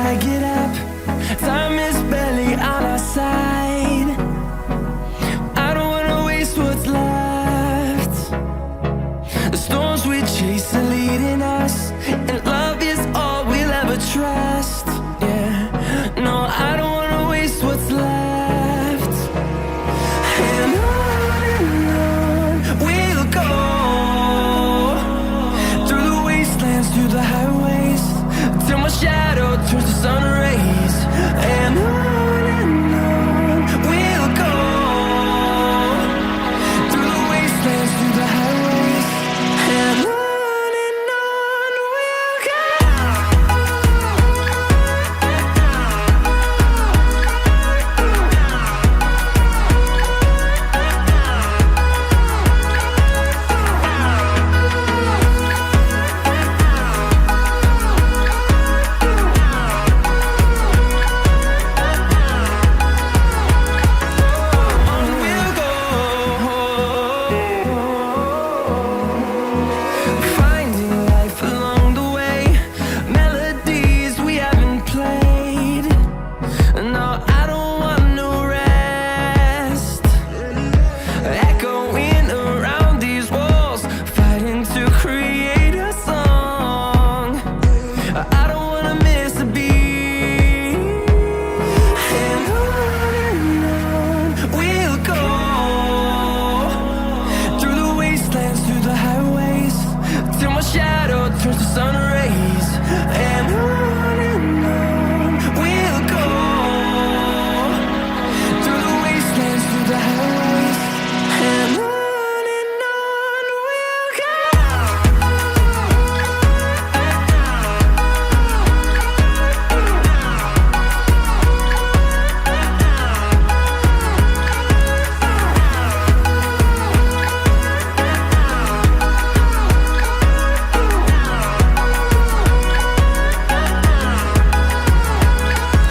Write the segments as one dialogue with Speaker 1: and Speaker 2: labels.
Speaker 1: gotta get up. Time is barely on our side. I don't wanna waste what's left. The storms we chase are leading us, and love is all we'll ever trust. Yeah, no, I don't wanna waste what's left. And on we'll go, through the wastelands, through the highways, till my shadow turns to sun rays. And on we'll go, through the wastelands, through the highways, and on we'll go. Finding life along the way, melodies we haven't played. No, I don't want no rest. Echoing around these walls, fighting to create a song. I don't wanna miss a beat. And on we'll go, through the wastelands, through the highways, till my shadow turns to sun rays. And on we'll go, through the wastelands, through the highways, and on we'll go.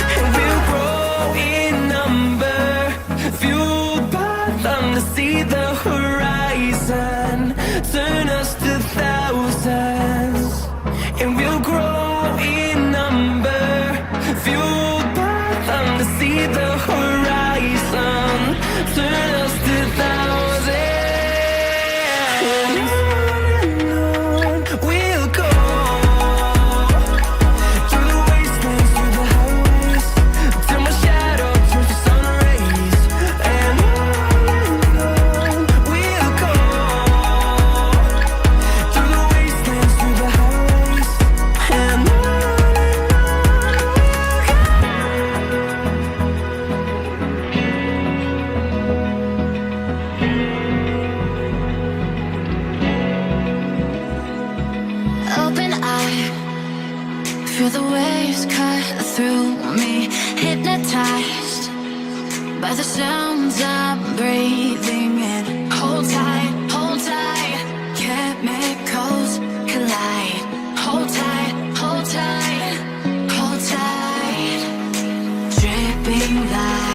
Speaker 1: And we'll grow in number, fueled by them to see the horizon, turn us to thousands. And we'll grow in number, fueled by them to see the horizon, turn us to thousands. And on we'll go, through the wastelands, through the highways, till my shadow turns to sun rays. And on we'll go, through the wastelands, through the highways, and on we'll go.
Speaker 2: Open eye, feel the waves cut through me, hypnotized by the sounds I'm breathing in.